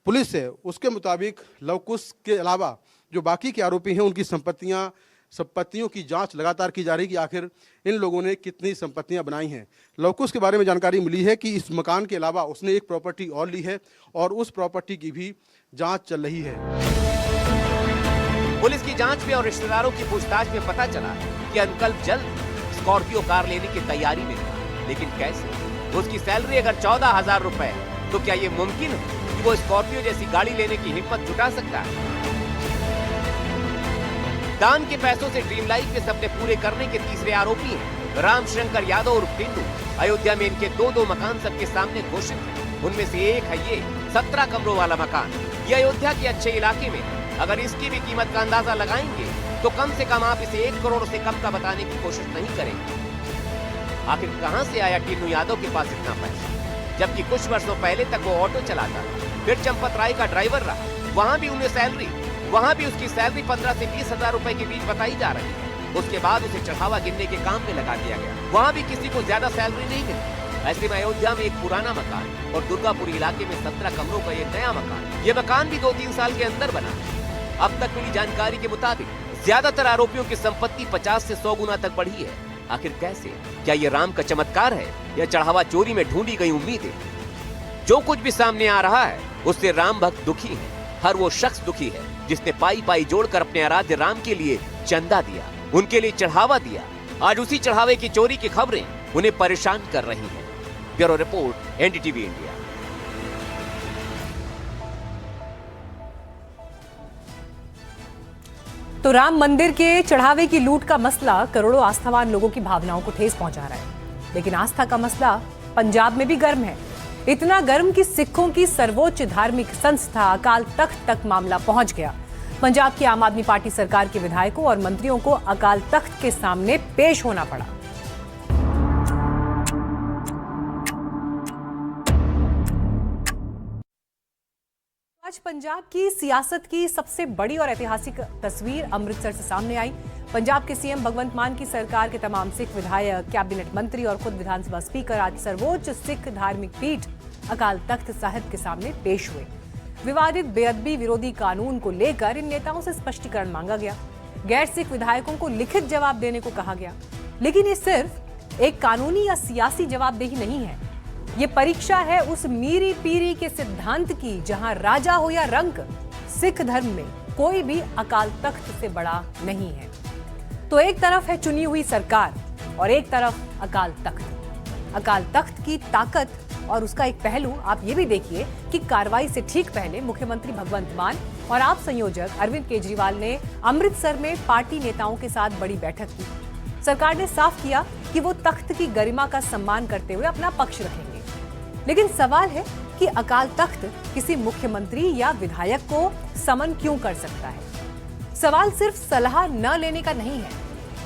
पुलिस है उसके मुताबिक लवकुश के अलावा जो बाकी के आरोपी हैं उनकी संपत्तियों की जांच लगातार की जा रही है कि आखिर इन लोगों ने कितनी संपत्तियां बनाई हैं। लवकुश के बारे में जानकारी मिली है कि इस मकान के अलावा उसने एक प्रॉपर्टी और ली है और उस प्रॉपर्टी की भी जांच चल रही है। पुलिस की जांच में और रिश्तेदारों की पूछताछ में पता चला कि अनुकल्प जल्द स्कॉर्पियो कार लेने की तैयारी में था, लेकिन कैसे? उसकी सैलरी अगर 14,000 रुपए है तो क्या ये मुमकिन है कि वो स्कॉर्पियो जैसी गाड़ी लेने की हिम्मत जुटा सकता है? दान के पैसों से ड्रीम लाइफ के सपने पूरे करने के तीसरे आरोपी हैं रामशंकर यादव और टिन्नू। अयोध्या में इनके 2-2 मकान सबके सामने घोषित हैं। उनमें से एक है ये 17 कमरों वाला मकान। ये अयोध्या के अच्छे इलाके में, अगर इसकी भी कीमत का अंदाजा लगाएंगे तो कम से कम आप इसे 1 करोड़ से कम का बताने की कोशिश नहीं करेंगे। आखिर कहां से आया टिन्नू यादव के पास इतना पैसा, जबकि कुछ वर्षों पहले तक वो ऑटो चलाता था, फिर चंपत राय का ड्राइवर रहा। वहां भी उसकी सैलरी 15 से 20 हजार रुपए के बीच बताई जा रही है। उसके बाद उसे चढ़ावा गिनने के काम में लगा दिया गया। वहां भी किसी को ज्यादा सैलरी नहीं मिलती। ऐसे में अयोध्या में एक पुराना मकान और दुर्गापुर इलाके में 17 कमरों का ये नया मकान, ये मकान भी 2-3 साल के अंदर बना। अब तक मिली जानकारी के मुताबिक ज्यादातर आरोपियों की संपत्ति 50 से 100 गुना तक बढ़ी है। आखिर कैसे? क्या ये राम का चमत्कार है या चढ़ावा चोरी में ढूंढी गई उम्मीदें? जो कुछ भी सामने आ रहा है उससे राम भक्त दुखी है। हर वो शख्स दुखी है जिसने पाई जोड़कर अपने आराध्य राम के लिए चंदा दिया, उनके लिए चढ़ावा दिया। आज उसी चढ़ावे की चोरी की खबरें उन्हें परेशान कर रही हैं। Bureau report, NDTV India. तो राम मंदिर के चढ़ावे की लूट का मसला करोड़ों आस्थावान लोगों की भावनाओं को ठेस पहुंचा रहा है, लेकिन आस्था का मसला पंजाब में भी गर्म है। इतना गर्म कि सिखों की सर्वोच्च धार्मिक संस्था अकाल तख्त तक मामला पहुंच गया। पंजाब की आम आदमी पार्टी सरकार के विधायकों और मंत्रियों को अकाल तख्त के सामने पेश होना पड़ा। आज पंजाब की सियासत की सबसे बड़ी और ऐतिहासिक तस्वीर अमृतसर से सामने आई। पंजाब के सीएम भगवंत मान की सरकार के तमाम सिख विधायक, कैबिनेट मंत्री और खुद विधानसभा स्पीकर आज सर्वोच्च सिख धार्मिक पीठ अकाल तख्त साहिब के सामने पेश हुए। विवादित बेअदबी विरोधी कानून को लेकर इन नेताओं से स्पष्टीकरण मांगा गया। गैर सिख विधायकों को लिखित जवाब देने को कहा गया, लेकिन ये सिर्फ एक कानूनी या सियासी जवाबदेही नहीं है। ये परीक्षा है उस मीरी पीरी के सिद्धांत की जहां राजा हो या रंक, सिख धर्म में कोई भी अकाल तख्त से बड़ा नहीं है। तो एक तरफ है चुनी हुई सरकार और एक तरफ अकाल तख्त। अकाल तख्त की ताकत और उसका एक पहलू आप ये भी देखिए कि कार्रवाई से ठीक पहले मुख्यमंत्री भगवंत मान और आप संयोजक अरविंद केजरीवाल ने अमृतसर में पार्टी नेताओं के साथ बड़ी बैठक की। सरकार ने साफ किया कि वो तख्त की गरिमा का सम्मान करते हुए अपना पक्ष रखेंगे, लेकिन सवाल है कि अकाल तख्त किसी मुख्यमंत्री या विधायक को समन क्यों कर सकता है। सवाल सिर्फ सलाह न लेने का नहीं है।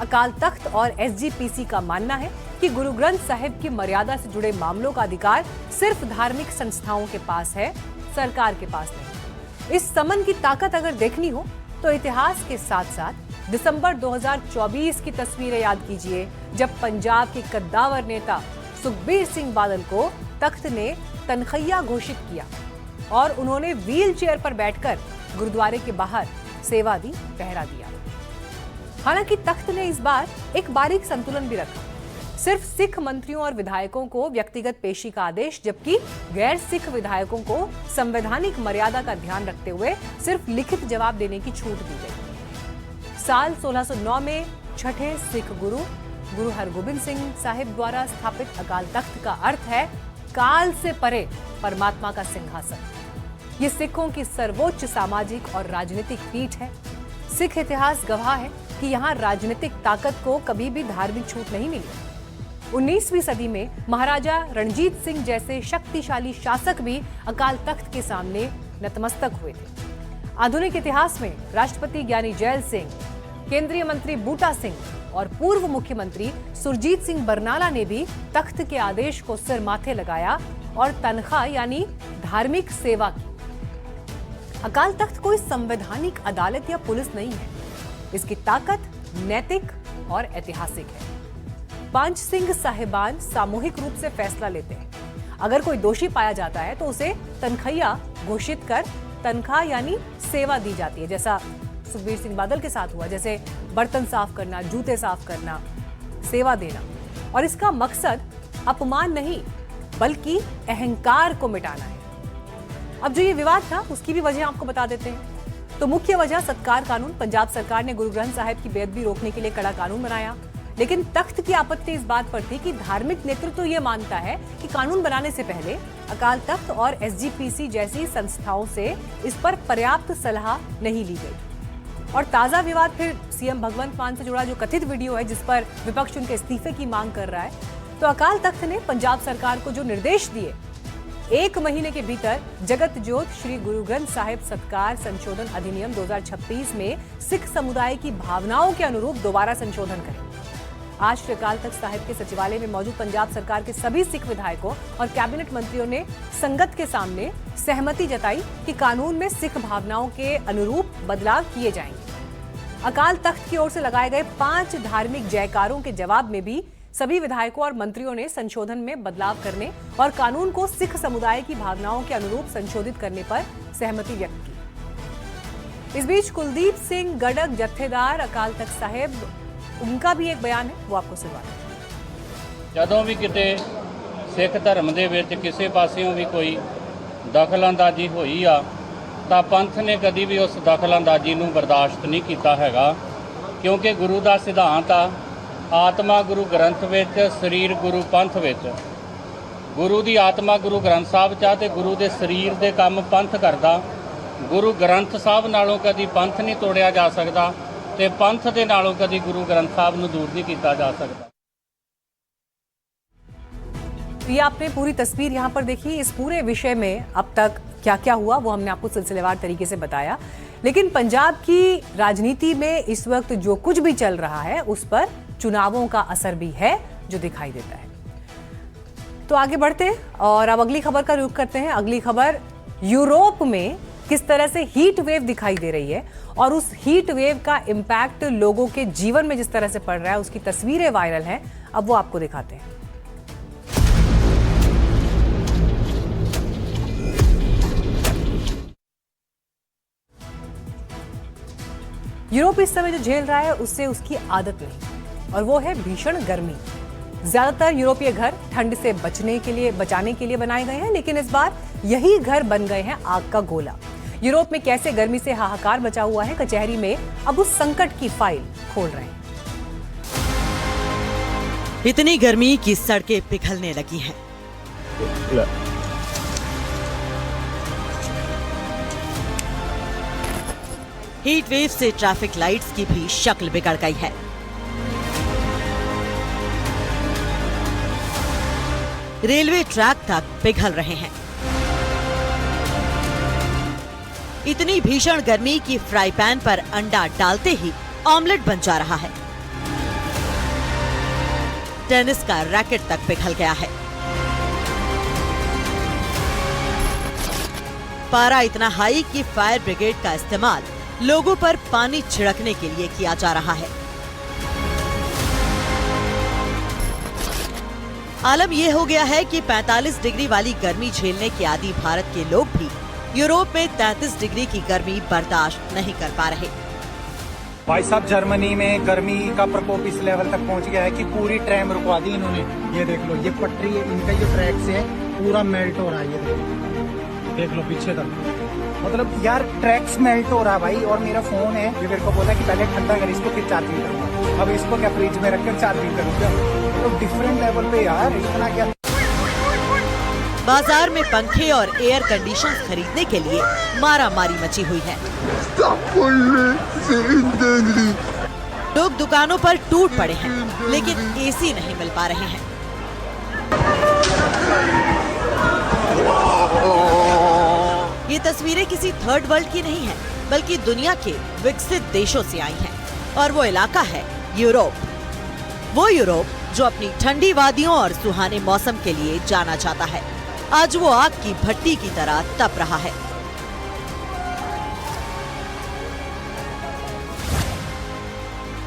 अकाल तख्त और एसजीपीसी का मानना है कि गुरु ग्रंथ साहिब की मर्यादा से जुड़े मामलों का अधिकार सिर्फ धार्मिक संस्थाओं के पास है, सरकार के पास नहीं। इस समन की ताकत अगर देखनी हो तो इतिहास के साथ साथ दिसंबर 2024 की तस्वीरें याद कीजिए, जब पंजाब के कद्दावर नेता सुखबीर सिंह बादल को तख्त ने तनखैया घोषित किया और उन्होंने व्हील चेयर पर बैठकर गुरुद्वारे के बाहर सेवा दी, पहरा दिया। हालांकि तख्त ने इस बार एक बारीक संतुलन भी रखा, सिर्फ सिख मंत्रियों और विधायकों को व्यक्तिगत पेशी का आदेश, जबकि गैर सिख विधायकों को संवैधानिक मर्यादा का ध्यान रखते हुए सिर्फ लिखित जवाब देने की छूट दी गई। साल 1609 में छठे सिख गुरु हरगोबिंद सिंह साहिब द्वारा स्थापित अकाल तख्त का अर्थ है काल से परे परमात्मा का सिंहासन। ये सिखों की सर्वोच्च सामाजिक और राजनीतिक पीठ है। सिख इतिहास गवाह है कि यहाँ राजनीतिक ताकत को कभी भी धार्मिक छूट नहीं मिली। 19वीं सदी में महाराजा रणजीत सिंह जैसे शक्तिशाली शासक भी अकाल तख्त के सामने नतमस्तक हुए थे। आधुनिक इतिहास में राष्ट्रपति ज्ञानी जैल सिंह, केंद्रीय मंत्री बूटा सिंह और पूर्व मुख्यमंत्री सुरजीत सिंह बरनाला ने भी तख्त के आदेश को सिर माथे लगाया और तनख्वाह यानी धार्मिक सेवा की। अकाल तख्त कोई संवैधानिक अदालत या पुलिस नहीं है। इसकी ताकत नैतिक और ऐतिहासिक है। पांच सिंह साहिबान सामूहिक रूप से फैसला लेते हैं। अगर कोई दोषी पाया जाता है तो उसे तनखैया घोषित कर तनख्वाह यानी सेवा दी जाती है, जैसा सुखबीर सिंह बादल के साथ हुआ, जैसे बर्तन साफ करना, जूते साफ करना, सेवा देना। और इसका मकसद अपमान नहीं बल्कि अहंकार को मिटाना है। अब जो ये विवाद था उसकी भी वजह आपको बता देते हैं। तो मुख्य वजह सत्कार कानून। पंजाब सरकार ने गुरु ग्रंथ साहिब की बेअदबी रोकने के लिए कड़ा कानून बनाया, लेकिन तख्त की आपत्ति इस बात पर थी कि धार्मिक नेतृत्व ये मानता है कि कानून बनाने से पहले अकाल तख्त और एसजीपीसी जैसी संस्थाओं से इस पर पर्याप्त सलाह नहीं ली गई। और ताजा विवाद फिर सीएम भगवंत मान से जुड़ा जो कथित वीडियो है, जिस पर विपक्ष उनके इस्तीफे की मांग कर रहा है। तो अकाल तख्त ने पंजाब सरकार को जो निर्देश दिए, 1 महीने के भीतर जगत जोत श्री गुरु ग्रंथ साहिब सत्कार संशोधन अधिनियम 2026 में सिख समुदाय की भावनाओं के अनुरूप दोबारा संशोधन करें। आज श्री अकाल तख्त साहिब के सचिवालय में मौजूद पंजाब सरकार के सभी सिख विधायकों और कैबिनेट मंत्रियों ने संगत के सामने सहमति जताई कि कानून में सिख भावनाओं के अनुरूप बदलाव किए जाएंगे। अकाल तख्त की ओर से लगाए गए 5 धार्मिक जयकारों के जवाब में भी सभी विधायकों और मंत्रियों ने संशोधन में बदलाव करने और कानून को सिख समुदाय की भावनाओं के अनुरूप संशोधित करने पर सहमति व्यक्त की। इस बीच कुलदीप सिंह गड़ग जत्थेदार अकाल तख्त साहिब, उनका भी एक बयान है, वो आपको सुनवाते हैं। जदों भी किते सिख धर्म दे विच किसी पासियों भी कोई दखलअंदाजी होई आ तां पंथ ने कदी भी उस दखलअंदाजी नूं बर्दाश्त नहीं कीता हैगा, क्योंकि गुरु दा सिद्धांत आ आत्मा गुरु ग्रंथ विच, शरीर गुरु पंथ विच। गुरु दी आत्मा गुरु ग्रंथ साहब च ते गुरु दे शरीर दे काम पंथ करदा। गुरु ग्रंथ साहब नालों कदी पंथ नहीं तोड़िया जा सकदा ਤੇ ਪੰਥ ਦੇ ਨਾਲੋਂ ਕਦੀ ਗੁਰੂ ਗ੍ਰੰਥ ਸਾਹਿਬ ਨੂੰ ਦੂਰ ਨਹੀਂ ਕੀਤਾ ਜਾ ਸਕਦਾ। ये आपने पूरी तस्वीर यहाँ पर देखी। इस पूरे विषय में अब तक क्या क्या हुआ वो हमने आपको सिलसिलेवार तरीके से बताया, लेकिन पंजाब की राजनीति में इस वक्त जो कुछ भी चल रहा है उस पर चुनावों का असर भी है जो दिखाई देता है। तो आगे बढ़ते हैं और अब अगली खबर का रुख करते हैं। अगली खबर, यूरोप में किस तरह से हीट वेव दिखाई दे रही है और उस हीट वेव का इम्पैक्ट लोगों के जीवन में जिस तरह से पड़ रहा है उसकी तस्वीरें वायरल हैं। अब वो आपको दिखाते हैं। यूरोप इस समय जो झेल रहा है उससे उसकी आदत नहीं, और वो है भीषण गर्मी। ज्यादातर यूरोपीय घर ठंड से बचाने के लिए बनाए गए हैं, लेकिन इस बार यही घर बन गए हैं आग का गोला। यूरोप में कैसे गर्मी से हाहाकार मचा हुआ है, कचहरी में अब उस संकट की फाइल खोल रहे हैं। इतनी गर्मी की सड़कें पिघलने लगी हैं। हीट वेव से ट्रैफिक लाइट्स की भी शक्ल बिगड़ गई है। रेलवे ट्रैक तक पिघल रहे हैं। इतनी भीषण गर्मी की फ्राई पैन पर अंडा डालते ही ऑमलेट बन जा रहा है। टेनिस का रैकेट तक पिघल गया है। पारा इतना हाई कि फायर ब्रिगेड का इस्तेमाल लोगों पर पानी छिड़कने के लिए किया जा रहा है। आलम यह हो गया है कि 45 डिग्री वाली गर्मी झेलने के आदी भारत के लोग भी यूरोप में 33 डिग्री की गर्मी बर्दाश्त नहीं कर पा रहे। भाई साहब, जर्मनी में गर्मी का प्रकोप इस लेवल तक पहुंच गया है कि पूरी ट्रेन रुकवा दी इन्होंने। ये देख लो, ये पटरी है इनका, ये ट्रैक से पूरा मेल्ट हो रहा है। ये देख लो पीछे तक, मतलब यार ट्रैक्स मेल्ट हो रहा है भाई। और मेरा फोन है, ये मेरे को बोला कि पहले ठंडा कर इसको फिर चार्जिंग करूंगा। अब इसको क्या फ्रिज में रखकर चार्जिंग करूंगा? तो डिफरेंट लेवल पे यार, इतना क्या। बाजार में पंखे और एयर कंडीशन खरीदने के लिए मारामारी मची हुई है। लोग दुकानों पर टूट पड़े हैं, लेकिन एसी नहीं मिल पा रहे हैं। ये तस्वीरें किसी थर्ड वर्ल्ड की नहीं है, बल्कि दुनिया के विकसित देशों से आई हैं, और वो इलाका है यूरोप। वो यूरोप जो अपनी ठंडी वादियों और सुहाने मौसम के लिए जाना जाता है, आज वो आग की भट्टी की तरह तप रहा है।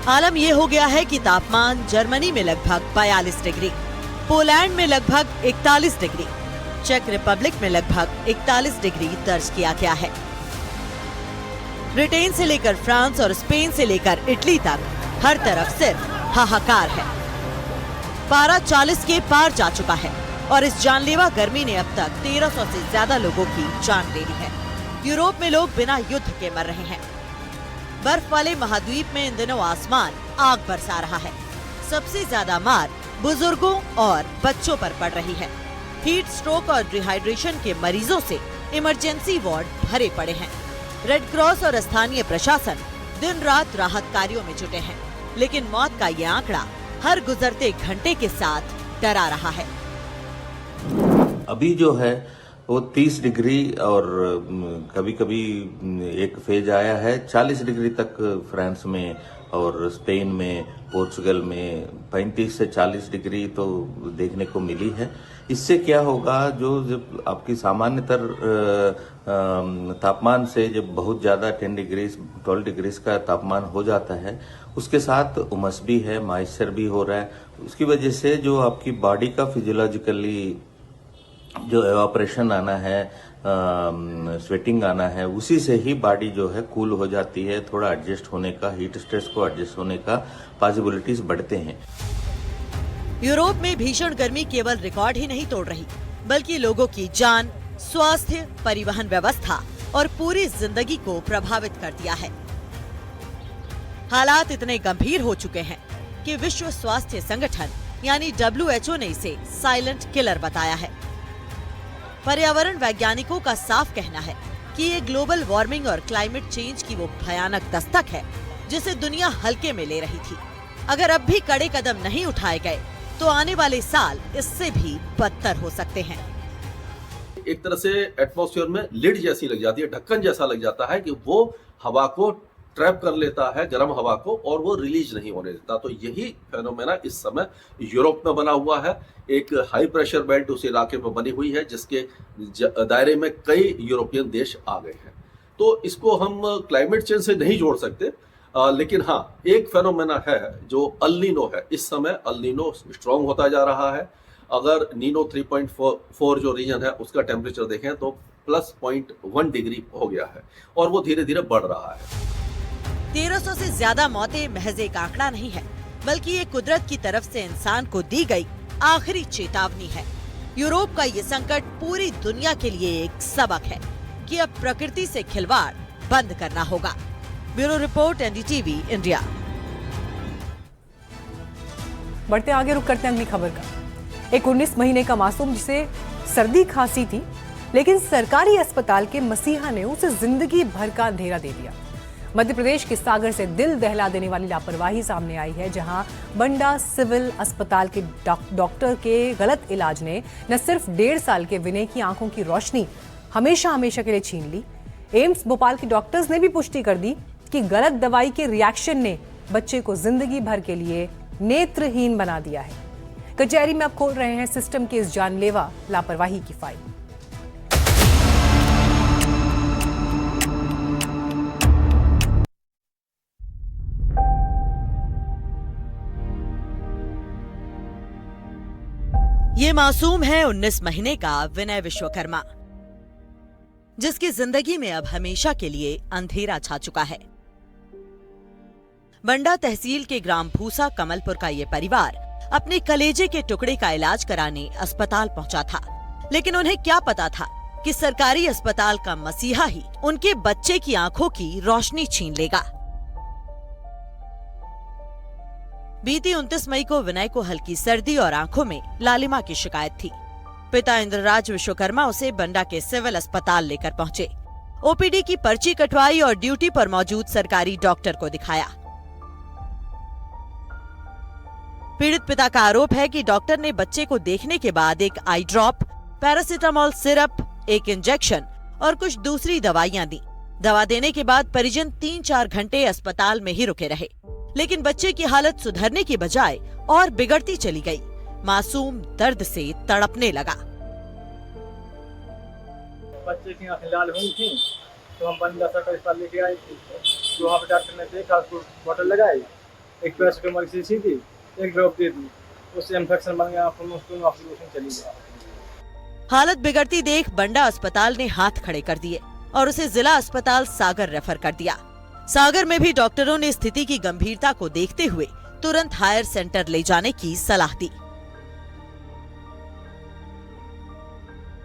आलम यह हो गया है कि तापमान जर्मनी में लगभग 42 डिग्री, पोलैंड में लगभग 41 डिग्री, चेक रिपब्लिक में लगभग 41 डिग्री दर्ज किया गया है। ब्रिटेन से लेकर फ्रांस और स्पेन से लेकर इटली तक हर तरफ सिर्फ हाहाकार है। पारा 40 के पार जा चुका है और इस जानलेवा गर्मी ने अब तक 1300 से ज्यादा लोगों की जान ले ली है। यूरोप में लोग बिना युद्ध के मर रहे हैं। बर्फ वाले महाद्वीप में इन दिनों आसमान आग बरसा रहा है। सबसे ज्यादा मार बुजुर्गों और बच्चों पर पड़ रही है। हीट स्ट्रोक और डिहाइड्रेशन के मरीजों से इमरजेंसी वार्ड भरे पड़े हैं। रेड क्रॉस और स्थानीय प्रशासन दिन रात राहत कार्यों में जुटे हैं, लेकिन मौत का ये आंकड़ा हर गुजरते घंटे के साथ डरा रहा है। अभी जो है वो 30 डिग्री और कभी कभी एक फेज आया है 40 डिग्री तक फ्रांस में और स्पेन में, पोर्चुगल में 35 से 40 डिग्री तो देखने को मिली है। इससे क्या होगा, जो जब आपकी सामान्यतर तापमान से जब बहुत ज्यादा 10 डिग्री 12 डिग्री का तापमान हो जाता है, उसके साथ उमस भी है, मॉइस्चर भी हो रहा है। उसकी वजह से जो आपकी बॉडी का फिजियोलॉजिकली जो एवापोरेशन आना है, स्वेटिंग आना है, उसी से ही बॉडी जो है कूल हो जाती है। थोड़ा एडजस्ट होने का, हीट स्ट्रेस को एडजस्ट होने का पॉसिबिलिटीज बढ़ते हैं। यूरोप में भीषण गर्मी केवल रिकॉर्ड ही नहीं तोड़ रही, बल्कि लोगों की जान, स्वास्थ्य, परिवहन व्यवस्था और पूरी जिंदगी को प्रभावित कर दिया है। हालात इतने गंभीर हो चुके हैं कि विश्व स्वास्थ्य संगठन यानी WHO ने इसे साइलेंट किलर बताया है। पर्यावरण वैज्ञानिकों का साफ कहना है कि ये ग्लोबल वार्मिंग और क्लाइमेट चेंज की वो भयानक दस्तक है जिसे दुनिया हल्के में ले रही थी। अगर अब भी कड़े कदम नहीं उठाए गए तो आने वाले साल इससे भी बदतर हो सकते हैं। एक तरह से एटमॉस्फेयर में लिड जैसी लग जाती है, ढक्कन जैसा लग जाता है कि वो हवा को ट्रैप कर लेता है, गर्म हवा को, और वो रिलीज नहीं होने देता। तो यही फेनोमेना इस समय यूरोप में बना हुआ है। एक हाई प्रेशर बेल्ट उस इलाके में बनी हुई है जिसके दायरे में कई यूरोपियन देश आ गए हैं। तो इसको हम क्लाइमेट चेंज से नहीं जोड़ सकते, लेकिन हाँ, एक फेनोमेना है जो अल नीनो है। इस समय अल नीनो स्ट्रांग होता जा रहा है। अगर नीनो 3.4 जो रीजन है उसका टेम्परेचर देखें तो +0.1 डिग्री हो गया है और वो धीरे धीरे बढ़ रहा है। 1300 से ज्यादा मौतें महज एक आंकड़ा नहीं है, बल्कि ये कुदरत की तरफ से इंसान को दी गई आखिरी चेतावनी है। यूरोप का ये संकट पूरी दुनिया के लिए एक सबक है कि अब प्रकृति से खिलवाड़ बंद करना होगा। Bureau report, NDTV India. बढ़ते आगे, रुक करते हैं अगली खबर का। एक 19 महीने का मासूम जिसे सर्दी खांसी थी, लेकिन सरकारी अस्पताल के मसीहा ने उसे जिंदगी भर का अंधेरा दे दिया। मध्य प्रदेश के सागर से दिल दहला देने वाली लापरवाही सामने आई है, जहां बंडा सिविल अस्पताल के डॉक्टर के गलत इलाज ने न सिर्फ 1.5 साल के विनय की आंखों की रोशनी हमेशा हमेशा के लिए छीन ली, एम्स भोपाल के डॉक्टर्स ने भी पुष्टि कर दी कि गलत दवाई के रिएक्शन ने बच्चे को जिंदगी भर के लिए नेत्रहीन बना दिया है। कचहरी में अब खोल रहे हैं सिस्टम की इस जानलेवा लापरवाही की फाइल। ये मासूम है 19 महीने का विनय विश्वकर्मा, जिसकी जिंदगी में अब हमेशा के लिए अंधेरा छा चुका है। बंडा तहसील के ग्राम भूसा कमलपुर का ये परिवार अपने कलेजे के टुकड़े का इलाज कराने अस्पताल पहुंचा था, लेकिन उन्हें क्या पता था कि सरकारी अस्पताल का मसीहा ही उनके बच्चे की आंखों की रोशनी छीन लेगा। बीती 29 मई को विनय को हल्की सर्दी और आंखों में लालिमा की शिकायत थी। पिता इंद्रराज विश्वकर्मा उसे बंडा के सिविल अस्पताल लेकर पहुंचे। ओपीडी की पर्ची कटवाई और ड्यूटी पर मौजूद सरकारी डॉक्टर को दिखाया। पीड़ित पिता का आरोप है कि डॉक्टर ने बच्चे को देखने के बाद एक आई ड्रॉप, पैरासिटामोल सिरप, एक इंजेक्शन और कुछ दूसरी दवाइयां दी। दवा देने के बाद परिजन 3-4 घंटे अस्पताल में ही रुके रहे, लेकिन बच्चे की हालत सुधरने की बजाय और बिगड़ती चली गई। मासूम दर्द से तड़पने लगा। बच्चे की आंखें लाल हुई थी तो हम बंदा सरकारी अस्पताल लेके आए थे। तो वहाँ पे डॉक्टर ने देखा, उसको बोतल लगाई, एक पैरासिटामोल की शीशी दी, एक ड्रॉप दे दी, उससे इन्फेक्शन बन गया, ऑक्सीजन चली गया। हालत बिगड़ती देख बंडा अस्पताल ने हाथ खड़े कर दिए और उसे जिला अस्पताल सागर रेफर कर दिया। सागर में भी डॉक्टरों ने स्थिति की गंभीरता को देखते हुए तुरंत हायर सेंटर ले जाने की सलाह दी।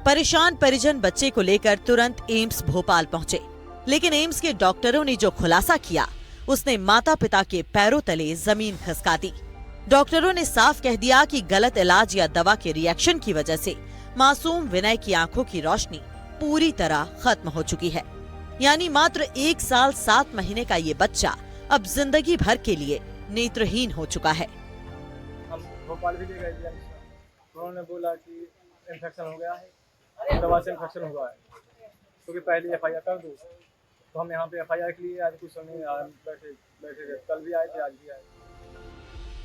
परेशान परिजन बच्चे को लेकर तुरंत एम्स भोपाल पहुंचे, लेकिन एम्स के डॉक्टरों ने जो खुलासा किया उसने माता पिता के पैरों तले जमीन खिसका दी। डॉक्टरों ने साफ कह दिया कि गलत इलाज या दवा के रिएक्शन की वजह से मासूम विनय की आंखों की रोशनी पूरी तरह खत्म हो चुकी है। यानी मात्र 1 साल 7 महीने का ये बच्चा अब जिंदगी भर के लिए नेत्रहीन हो चुका है। हम भोपाल भी ले गए, उन्होंने बोला कि इन्फेक्शन हो गया है, दवा से इन्फेक्शन हुआ है, क्योंकि पहले एफआईआर कर दो। तो हम यहाँ पे एफआईआर के लिए आज कुछ समय बैठे, कल भी आए थे, आज भी आए।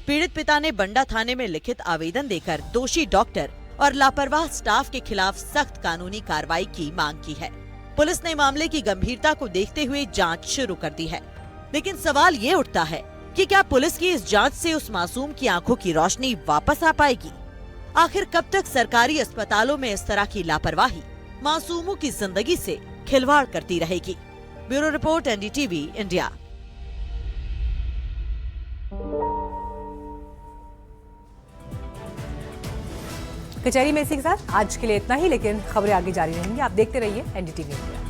पीड़ित पिता ने बंडा थाने में लिखित आवेदन देकर दोषी डॉक्टर और लापरवाह स्टाफ के खिलाफ सख्त कानूनी कार्रवाई की मांग की है। पुलिस ने मामले की गंभीरता को देखते हुए जांच शुरू कर दी है, लेकिन सवाल ये उठता है कि क्या पुलिस की इस जांच से उस मासूम की आंखों की रोशनी वापस आ पाएगी? आखिर कब तक सरकारी अस्पतालों में इस तरह की लापरवाही मासूमों की जिंदगी से खिलवाड़ करती रहेगी? Bureau report, NDTV India. कचहरी में इसी के साथ आज के लिए इतना ही, लेकिन खबरें आगे जारी रहेंगी। आप देखते रहिए एनडीटीवी इंडिया।